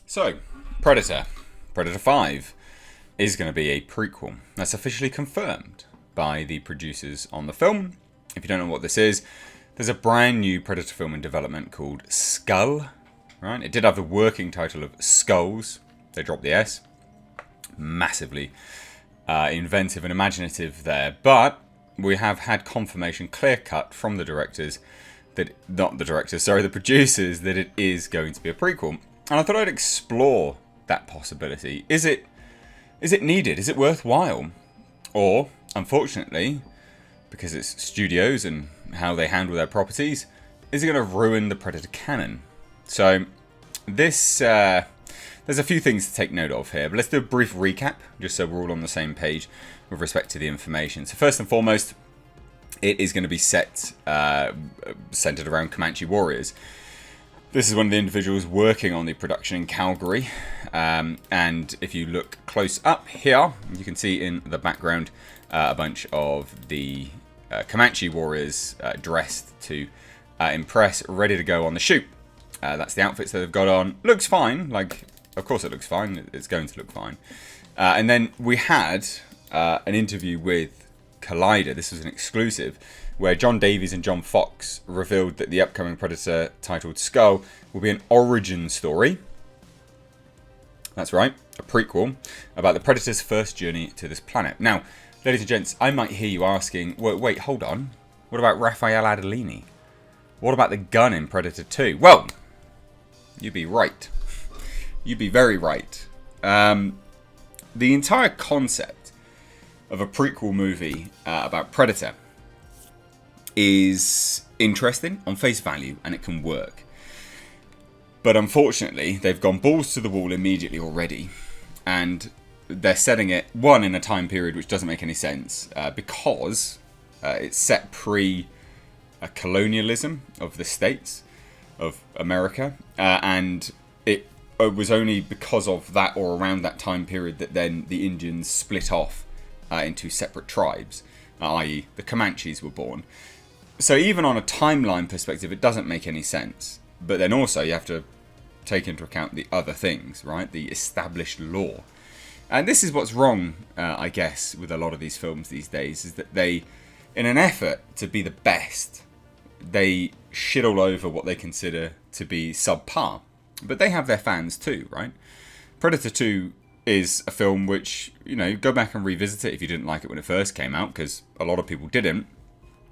So, Predator. Predator 5 is going to be a prequel. That's officially confirmed by the producers on the film. If you don't know what this is, there's a brand new Predator film in development called Skull. Right? It did have the working title of Skulls. They dropped the S. Massively inventive and imaginative there. But we have had confirmation clear cut from the directors the producers, that it is going to be a prequel. And I thought I'd explore that possibility. Is it needed? Is it worthwhile? Or, unfortunately, because it's studios and how they handle their properties, is it going to ruin the Predator canon? So, there's a few things to take note of here, but let's do a brief recap, just so we're all on the same page with respect to the information. So first and foremost, it is going to be centered around Comanche warriors. This is one of the individuals working on the production in Calgary. And if you look close up here, you can see in the background a bunch of the Comanche warriors dressed to impress, ready to go on the shoot. That's the outfits that they've got on. Looks fine. Like, of course it looks fine. It's going to look fine. And then we had an interview with Collider. This was an exclusive, where John Davies and John Fox revealed that the upcoming Predator titled Skull will be an origin story. That's right, a prequel about the Predator's first journey to this planet. Now, ladies and gents, I might hear you asking, wait, hold on. What about Raphael Adolini? What about the gun in Predator 2? Well, you'd be right. You'd be very right. The entire concept of a prequel movie about Predator is interesting on face value, and it can work. But unfortunately, they've gone balls to the wall immediately already, and they're setting it, one, in a time period which doesn't make any sense, because it's set pre-colonialism of the States, of America, and it was only because of that, or around that time period, that then the Indians split off into separate tribes, i.e. the Comanches were born. So even on a timeline perspective, it doesn't make any sense. But then also you have to take into account the other things, right? The established law. And this is what's wrong, I guess, with a lot of these films these days, is that they, in an effort to be the best, they shit all over what they consider to be subpar. But they have their fans too, right? Predator 2 is a film which, go back and revisit it if you didn't like it when it first came out, because a lot of people didn't.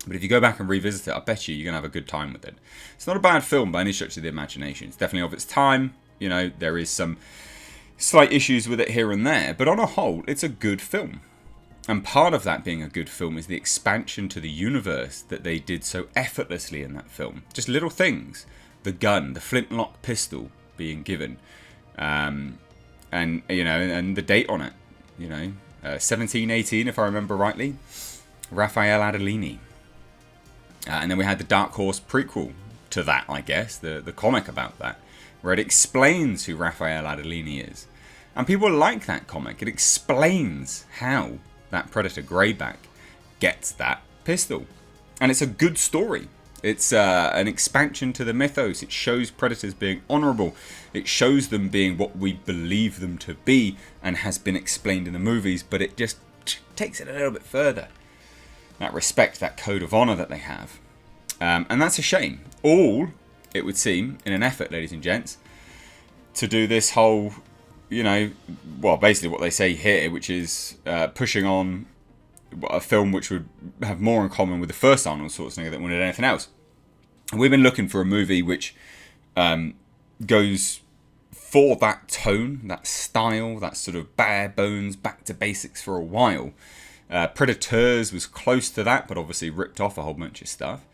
But if you go back and revisit it, I bet you're going to have a good time with it. It's not a bad film by any stretch of the imagination. It's definitely of its time. There is some slight issues with it here and there, but on a whole, it's a good film. And part of that being a good film is the expansion to the universe that they did so effortlessly in that film. Just little things. The gun, the flintlock pistol being given. And the date on it, 1718, if I remember rightly, Raphael Adolini. And then we had the Dark Horse prequel to that, I guess, the comic about that, where it explains who Raphael Adolini is. And people like that comic. It explains how that Predator Greyback gets that pistol. And it's a good story. It's an expansion to the mythos. It shows Predators being honourable. It shows them being what we believe them to be, and has been explained in the movies, but it just takes it a little bit further. That respect, that code of honour that they have. And that's a shame. All, it would seem, in an effort, ladies and gents, to do this whole, basically what they say here, which is pushing on a film which would have more in common with the first Arnold Schwarzenegger than with anything else. We've been looking for a movie which goes for that tone, that style, that sort of bare bones, back to basics for a while. Predators was close to that, but obviously ripped off a whole bunch of stuff.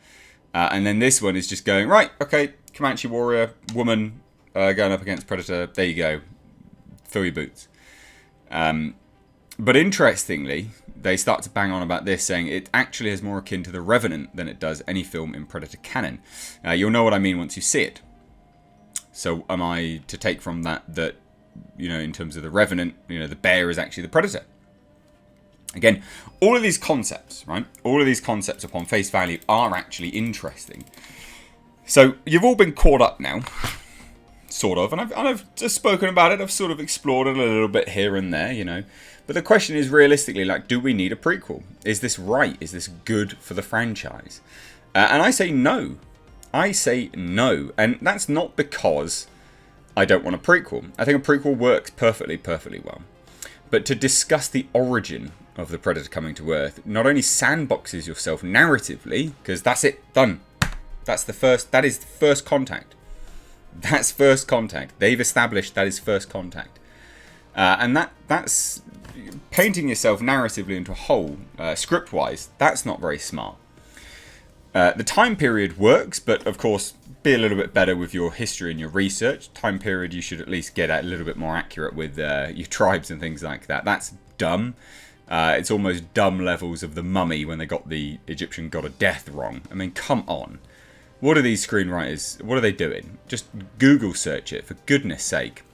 And then this one is just going, right, okay, Comanche warrior, woman going up against Predator, there you go, fill your boots. But interestingly, they start to bang on about this, saying it actually is more akin to The Revenant than it does any film in Predator canon. You'll know what I mean once you see it. So am I to take from that, in terms of The Revenant, the bear is actually the Predator? Again, all of these concepts, right? All of these concepts upon face value are actually interesting. So you've all been caught up now. sort of, and I've just spoken about it. I've sort of explored it a little bit here and there, you know. But the question is, realistically, like, do we need a prequel? Is this right? Is this good for the franchise? And I say no. I say no. And that's not because I don't want a prequel. I think a prequel works perfectly well. But to discuss the origin of the Predator coming to Earth not only sandboxes yourself narratively, because that's it, done. That is the first contact. That's first contact. They've established that is first contact. And that's painting yourself narratively into a hole, script-wise. That's not very smart. The time period works, but of course, be a little bit better with your history and your research. Time period you should at least get a little bit more accurate with your tribes and things like that. That's dumb. It's almost dumb levels of the Mummy when they got the Egyptian god of death wrong. I mean, come on. What are these screenwriters, what are they doing? Just Google search it, for goodness sake.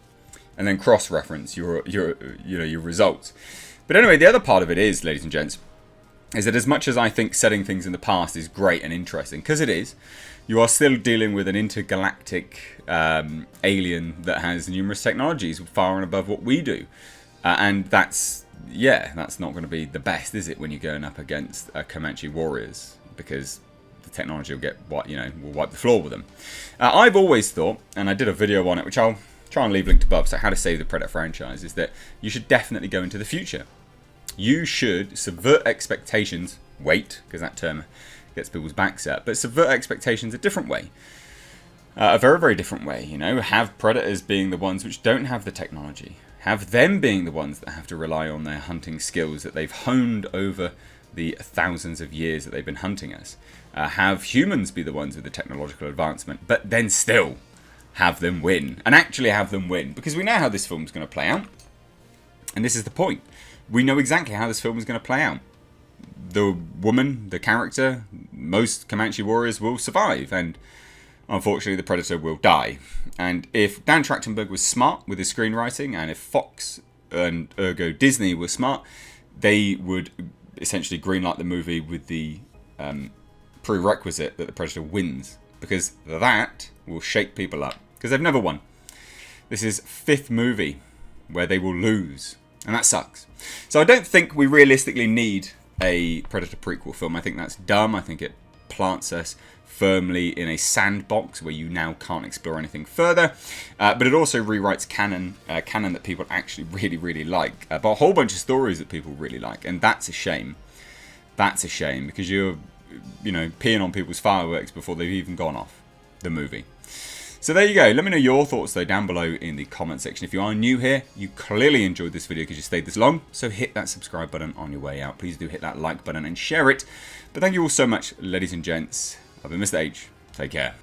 And then cross-reference your results. But anyway, the other part of it is, ladies and gents, is that as much as I think setting things in the past is great and interesting, because it is, you are still dealing with an intergalactic alien that has numerous technologies far and above what we do. And that's not going to be the best, is it, when you're going up against Comanche warriors? Because the technology will will wipe the floor with them. I've always thought, and I did a video on it, which I'll try and leave linked above, so how to save the Predator franchise, is that you should definitely go into the future. You should subvert expectations, because that term gets people's backs up, but subvert expectations a different way. A very, very different way, you know. Have predators being the ones which don't have the technology. Have them being the ones that have to rely on their hunting skills that they've honed over the thousands of years that they've been hunting us. Have humans be the ones with the technological advancement, but then still have them win. And actually have them win. Because we know how this film's going to play out. And this is the point. We know exactly how this film is going to play out. The woman, the character, most Comanche warriors will survive. And unfortunately, the Predator will die. And if Dan Trachtenberg was smart with his screenwriting, and if Fox and ergo Disney were smart, they would essentially greenlight the movie with the prerequisite that the Predator wins. Because that will shake people up. Because they've never won. This is 5th movie where they will lose. And that sucks. So I don't think we realistically need a Predator prequel film. I think that's dumb. I think it plants us firmly in a sandbox where you now can't explore anything further. But it also rewrites canon that people actually really, really like. But a whole bunch of stories that people really like. And that's a shame. That's a shame because you're, peeing on people's fireworks before they've even gone off the movie. So there you go. Let me know your thoughts though down below in the comment section. If you are new here, you clearly enjoyed this video because you stayed this long. So hit that subscribe button on your way out. Please do hit that like button and share it. But thank you all so much, ladies and gents. I've been Mr. H. Take care.